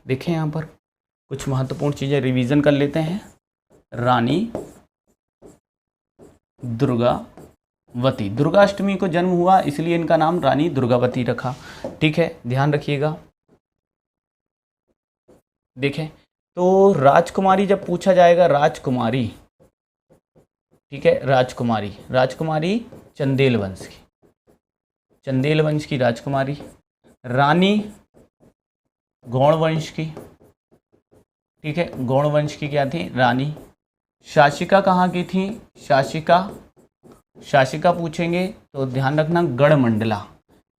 देखें यहाँ पर कुछ महत्वपूर्ण चीज़ें रिवीजन कर लेते हैं। रानी दुर्गावती, दुर्गाष्टमी को जन्म हुआ इसलिए इनका नाम रानी दुर्गावती रखा। ठीक है, ध्यान रखिएगा। देखें तो राजकुमारी जब पूछा जाएगा, राजकुमारी, ठीक है, राजकुमारी, राजकुमारी चंदेल वंश की, चंदेल वंश की राजकुमारी। रानी गौड़ वंश की, ठीक है, गौड़ वंश की क्या थी, रानी। शासिका कहाँ की थी, शासिका, शासिका पूछेंगे तो ध्यान रखना गढ़मंडला।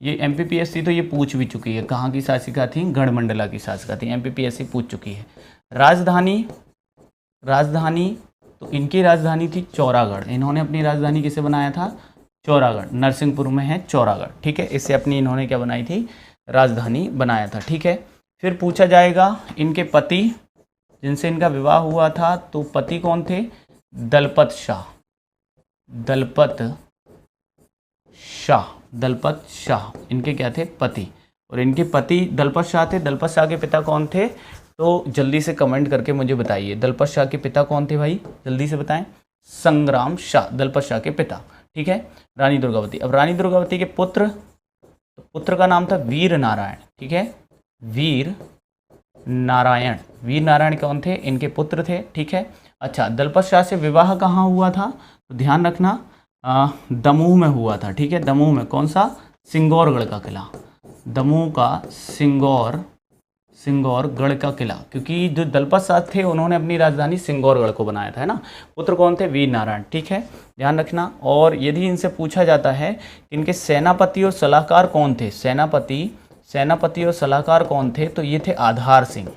ये एमपीपीएससी तो ये पूछ भी चुकी है, कहाँ की शासिका थी, गढ़मंडला की शासिका थी, एमपीपीएससी पूछ चुकी है। राजधानी, राजधानी तो इनकी राजधानी थी चौरागढ़। इन्होंने अपनी राजधानी किसे बनाया था, चौरागढ़, नरसिंहपुर में है चौरागढ़। ठीक है, इससे अपनी इन्होंने क्या बनाई थी, राजधानी बनाया था। ठीक है, फिर पूछा जाएगा इनके पति जिनसे इनका विवाह हुआ था, तो पति कौन थे, दलपत शाह, दलपत शाह, दलपत शाह इनके क्या थे, पति। और इनके पति दलपत शाह थे। दलपत शाह के पिता कौन थे, तो जल्दी से कमेंट करके मुझे बताइए, दलपत शाह के पिता कौन थे भाई, जल्दी से बताएं। संग्राम शाह, दलपत शाह के पिता। ठीक है, रानी दुर्गावती। अब रानी दुर्गावती के पुत्र, तो पुत्र का नाम था वीर नारायण। ठीक है, वीर नारायण, वीर नारायण कौन थे, इनके पुत्र थे। ठीक है, अच्छा, दलपत शाह से विवाह कहाँ हुआ था, तो ध्यान रखना दमोह में हुआ था। ठीक है, दमोह में, कौन सा, सिंगौरगढ़ का किला, दमोह का सिंगौरगढ़ का किला, क्योंकि जो दलपत शाह थे उन्होंने अपनी राजधानी सिंगौरगढ़ को बनाया था, है ना। पुत्र कौन थे, वीर नारायण। ठीक है, ध्यान रखना। और यदि इनसे पूछा जाता है कि इनके सेनापति और सलाहकार कौन थे, सेनापति और सलाहकार कौन थे, तो ये थे आधार सिंह,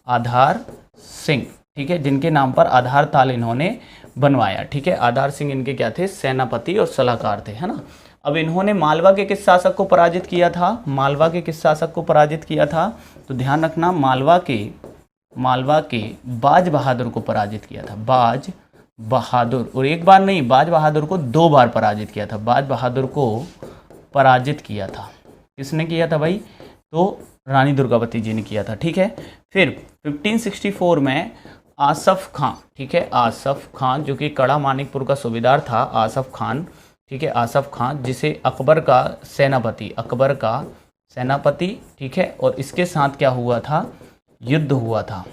आधार सिंह। ठीक है, जिनके नाम पर आधार ताल इन्होंने बनवाया। ठीक है, आधार सिंह इनके क्या थे, सेनापति और सलाहकार थे, है ना। अब इन्होंने मालवा के किस शासक को पराजित किया था, मालवा के किस शासक को पराजित किया था, तो ध्यान रखना मालवा के बाज बहादुर को पराजित किया था, बाज बहादुर। और एक बार नहीं, बाज बहादुर को 2 बार पराजित किया था, बाज बहादुर को पराजित किया था। किसने किया था भाई, तो रानी दुर्गावती जी ने किया था। ठीक है, फिर 1564 में आसफ खां, ठीक है, आसफ खां जो कि कड़ा मानिकपुर का सूबेदार था, आसफ खान। ठीक है, आसफ खान जिसे अकबर का सेनापति, ठीक है, और इसके साथ क्या हुआ था, युद्ध हुआ था,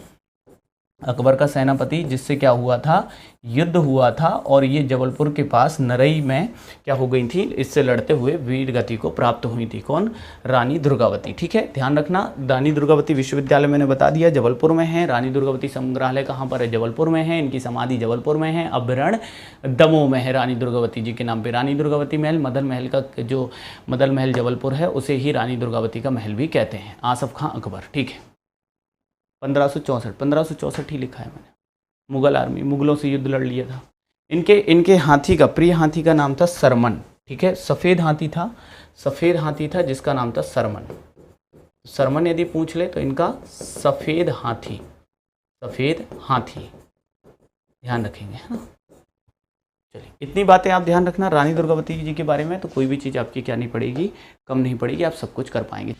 अकबर का सेनापति जिससे क्या हुआ था, युद्ध हुआ था। और ये जबलपुर के पास नरई में क्या हो गई थी, इससे लड़ते हुए वीर गति को प्राप्त हुई थी, कौन, रानी दुर्गावती। ठीक है, ध्यान रखना। रानी दुर्गावती विश्वविद्यालय मैंने बता दिया जबलपुर में है। रानी दुर्गावती संग्रहालय कहाँ पर है, जबलपुर में है। इनकी समाधि जबलपुर में है। अभ्यारण्य दमोह में है रानी दुर्गावती जी के नाम पर। रानी दुर्गावती महल, मदन महल का जो मदन महल जबलपुर है उसे ही रानी दुर्गावती का महल भी कहते हैं। आसफ खां अकबर। ठीक है, 1564 ही लिखा है मैंने। मुगल आर्मी, मुगलों से युद्ध लड़ लिया था। इनके हाथी का, प्रिय हाथी का नाम था सरमन। ठीक है, सफ़ेद हाथी था जिसका नाम था सरमन। सरमन यदि पूछ ले तो इनका सफ़ेद हाथी, ध्यान रखेंगे, है ना। चलिए, इतनी बातें आप ध्यान रखना रानी दुर्गावती जी के बारे में, तो कोई भी चीज़ आपकी क्या नहीं पड़ेगी, कम नहीं पड़ेगी, आप सब कुछ कर पाएंगे।